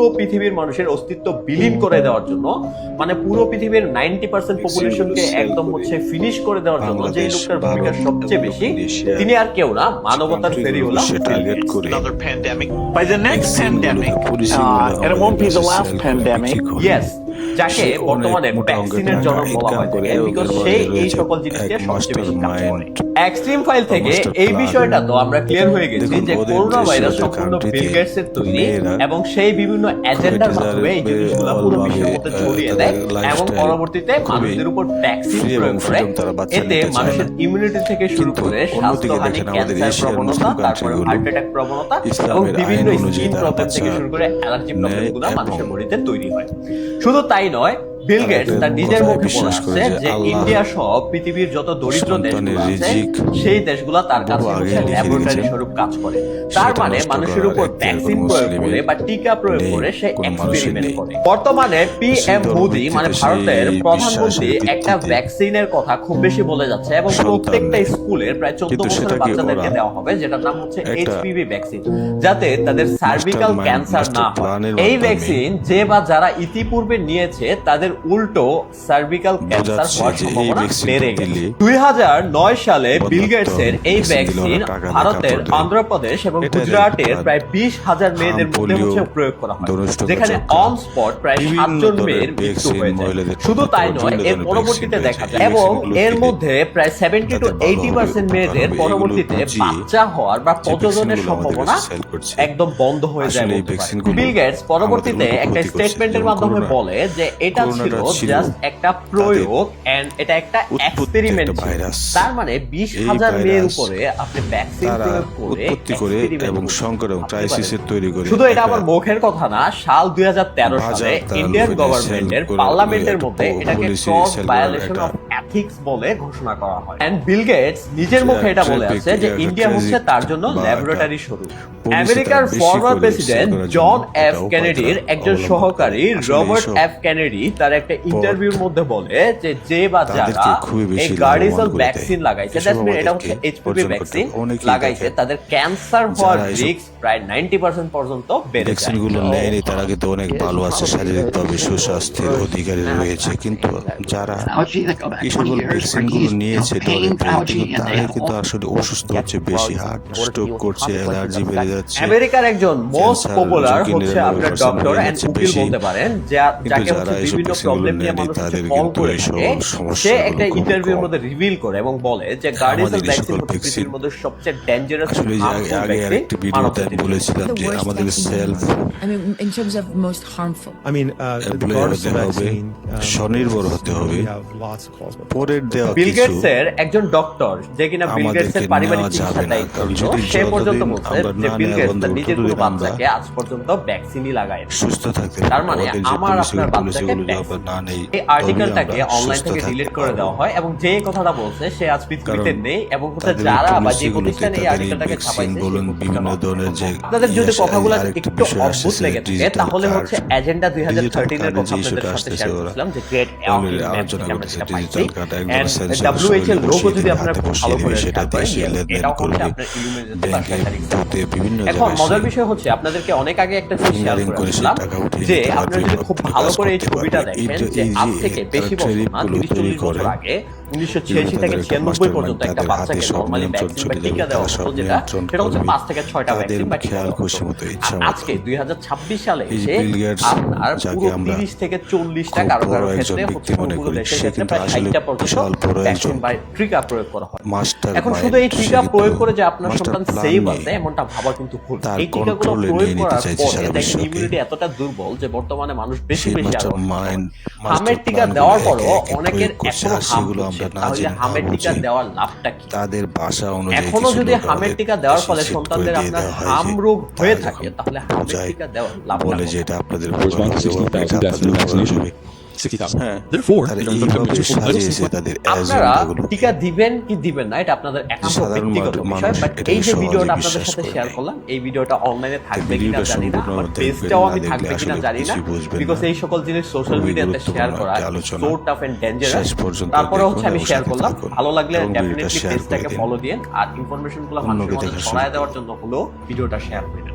পুরো পৃথিবীর মানুষের অস্তিত্ব বিলীন করে দেওয়ার জন্য, মানে পুরো পৃথিবীর 90% পপুলেশনকে একদম ফিনিশ করে দেওয়ার জন্য যে লোকটার ভূমিকা সবচেয়ে বেশি, তিনি আর কেউ না, মানবতার ফেরিওয়ালা Bill Gates. Another pandemic. By the next pandemic, and it won't be the last pandemic. Yes, যাকে বর্তমানে ভ্যাকসিনের জনক বলা হয় থাকে, বিকজ সে এই সকল জিনিসকে সবচেয়ে বেশি কাজ করে। এক্সট্রিম ফাইল থেকে এই বিষয়টা তো আমরা ক্লিয়ার হয়ে গেছি যে করোনা ভাইরাস সম্পূর্ণ বিল গেটস এর তৈরি, এবং সেই বিভিন্ন এজেন্ডার মাধ্যমে এই জিনিসগুলো পুরো বিশ্বের মধ্যে ছড়িয়ে দেয় এবং পরবর্তীতে মানুষদের উপর ভ্যাকসিন প্রয়োগ করে। এতে মানুষের ইমিউনিটি থেকে শুরু করে স্বাস্থ্যহানি, ক্যান্সার প্রবণতা, তারপরে হার্ট অ্যাটাক প্রবণতা এবং বিভিন্ন স্কিন প্রবলেম থেকে শুরু করে অ্যালার্জি প্রবলেমগুলো মানুষের বডিতে তৈরি হয়। শুধু তাই নয়, বিল গেটস তার নিজের মুখে বলেছে যে ইন্ডিয়া সহ পৃথিবীর যত দরিদ্র দেশগুলো আছে সেই দেশগুলো তার কাছে ল্যাবরেটরি স্বরূপ কাজ করে। তার মানে মানুষের উপর ভ্যাকসিন প্রয়োগ করে বা টিকা প্রয়োগ করে সে এক্সপেরিমেন্ট করে। বর্তমানে পিএম মোদি মানে ভারতের প্রধানমন্ত্রী একটা ভ্যাকসিনের কথা খুব বেশি বলে যাচ্ছে এবং প্রত্যেকটা স্কুলের প্রায় 14 বছরের বাচ্চাদেরকে দেওয়া হবে, যেটার নাম হচ্ছে এইচপিভি ভ্যাকসিন, যাতে তাদের সার্ভিক্যাল ক্যান্সার না হয়। এই ভ্যাকসিন যে বা যারা ইতিপূর্বে নিয়েছে তাদের উল্টো সার্ভিক্যাল ক্যান্সার হওয়ার সম্ভাবনা বেড়ে গেছে। 2009 সালে বিল গেটস এর এই ভ্যাকসিন ভারতের অন্ধ্রপ্রদেশ এবং গুজরাটের প্রায় 20,000 মেয়েদের মধ্যে প্রয়োগ করা হয়, যেখানে অন স্পট প্রায় 7 জন মেয়ের মৃত্যু হয়েছে। শুধু তাই নয়, এর পরবর্তীতে দেখা যায় এবং এর মধ্যে প্রায় 70 to 80% মেয়েদের পরবর্তীতে বাচ্চা হওয়ার বা প্রজননের সম্ভাবনা একদম বন্ধ হয়ে যায়। বিল গেটস পরবর্তীতে একটা স্টেটমেন্টের মাধ্যমে বলে যে এটা ছিল জাস্ট একটা প্রয়োগ এন্ড এটা একটা এক্সপেরিমেন্ট ছিল। তার মানে 20,000 মেয়ের উপরে আপনি ভ্যাকসিন প্রয়োগ করে এবং সংকট এবং ক্রাইসিসের তৈরি করে। শুধু এটা আমার মুখের কথা না, সাল 2013 সালে ইন্ডিয়ান গভর্নমেন্টের পার্লামেন্টের মধ্যে এটাকে ক্রস ভায়োলেশন অফ এথিক্স বলে ঘোষণা করা হয়। এন্ড বিল গেটস নিজের মুখে এটা বলে আছে যে ইন্ডিয়া হচ্ছে তার জন্য ল্যাবরেটরি স্বরূপ। আমেরিকার ফরমার প্রেসিডেন্ট জন এফ কেনেডির একজন সহকারী রবার্ট এফ কেনেডি তার একটা ইন্টারভিউর মধ্যে বলে যে যে বা যারা এই গার্ডিসল ভ্যাকসিন লাগাইছে, এটা হচ্ছে এইচপিভি ভ্যাকসিন লাগাইছে, তাদের ক্যান্সার হওয়ার রিস্ক প্রায় 90% পর্যন্ত বেড়ে যায়। ভ্যাকসিনগুলো নেয়নি তারা কিন্তু অনেক ভালো আছে, শারীরিকভাবে সুস্বাস্থ্যের অধিকারী রয়েছে, কিন্তু যারা এই সকল ভ্যাকসিনগুলো নিয়েছে তারা কিন্তু আসলে অসুস্থ হচ্ছে বেশি, হার্ট স্ট্রোক করছে, অ্যালার্জি বেড়ে যাচ্ছে। আমেরিকার একজন মোস্ট পপুলার হচ্ছে আপনার ডক্টর এন্ড উকিল বলতে পারেন, যাকে হচ্ছে বিভিন্ন প্রবলেম নিয়ে মানুষ কল করে থাকে, সে একটা ইন্টারভিউর মধ্যে রিভিল করে এবং বলে যে গার্ডিসল ভ্যাকসিন হচ্ছে পৃথিবীর মধ্যে সবচেয়ে ডেঞ্জারাস ভ্যাকসিন। বলেছিলাম যে আমাদের self in terms of most harmful. স্বনির্ভর হতে হবে। পরের দেওয়া বিল গেটস এর একজন ডক্টর যে কিনা বিল গেটস এর পারিবারিক চিকিৎসার দায়িত্ব ছিল, সে পর্যন্ত বলছে যে বিল গেটস তার নিজের কোনো বাচ্চাকে আজ পর্যন্ত ভ্যাকসিনই লাগায় সুস্থ থাকতে। তার মানে আমার আপনার বাচ্চাকে এই আর্টিকেলটাকে অনলাইন থেকে ডিলিট করে দেওয়া হয় এবং যে কথাটা বলছে সে আজ পৃথিবীতে নেই এবং যারা বা যে প্রতিষ্ঠানে এই আর্টিকেলটাকে ছাপাইছে বিভিন্ন ধরনের যে আপনাদের যদি কথাগুলো একটু অদ্ভুত লেগে থাকে তাহলে হচ্ছে এজেন্ডা 2013 এর কথা আপনাদের সাথে শেয়ার করলাম যে গ্রেট আলোচনা করতেছে ডিজিটাল কার্ড একবার WHO এর লোগো যদি আপনারা ভালো করে সেটা এটাও হচ্ছে আপনার ইলুমিনেশন বিভিন্ন। এখন মজার বিষয় হচ্ছে আপনাদেরকে অনেক আগে একটা জিনিস শেয়ার করেছিলাম যে আপনারা যদি খুব ভালো করে এই ছবিটা দেখেন যে আজ থেকে বেশি বছর না 30-40 বছর আগে 1986 থেকে 96 পর্যন্ত একটা বাচ্চাকে নরমালি ভ্যাকসিন বা টিকা দেওয়া হতো, সেটা হচ্ছে 5 থেকে 6টা ভ্যাকসিন বা টিকা দেওয়া হতো। আজকে 2026 সালে এসে আপনার পুরো 30 থেকে 40টা কারো কারো ক্ষেত্রে হচ্ছে পুরো দেশের ক্ষেত্রে প্রায় 60টা পর্যন্ত ভ্যাকসিন বা টিকা প্রয়োগ করা হয়। এখন শুধু এই টিকা প্রয়োগ করে যে আপনার সন্তান সেভ আছে এমনটা ভাবা কিন্তু ভুল। এই টিকাগুলো প্রয়োগ করার পরে দেখেন ইমিউনিটি এতটা দুর্বল যে বর্তমানে মানুষ বেশি হামের টিকা দেওয়ার পরও অনেকের এখনো হাম হচ্ছে। তাহলে হামের টিকা দেওয়ার লাভটা কি? তাদের ভাষা অনুযায়ী এখনো যদি হামের টিকা দেওয়ার ফলে সন্তানদের আপনার হাম রোগ হয়ে থাকে তাহলে হামের টিকা দেওয়ার লাভ বলে যে এটা আপনাদের আপনারা টিকা দিবেন কি দিবেন না এটা আপনাদের একান্ত ব্যক্তিগত বিষয়। বাট এই যে ভিডিওটা আপনাদের সাথে শেয়ার করলাম এই ভিডিওটা অনলাইনে থাকবে কিনা জানি না, পেজটাও আমি থাকবে কিনা জানি না, বিকজ এই সকল জিনিস সোশ্যাল মিডিয়াতে শেয়ার করা সো টাফ এন্ড ডেঞ্জারাস। তারপরে হচ্ছে আমি শেয়ার করলাম, ভালো লাগলে ডেফিনেটলি পেজটাকে ফলো দিন আর ইনফরমেশনগুলো মানুষের মধ্যে ছড়ায় দেওয়ার জন্য হলো ভিডিওটা শেয়ার করুন।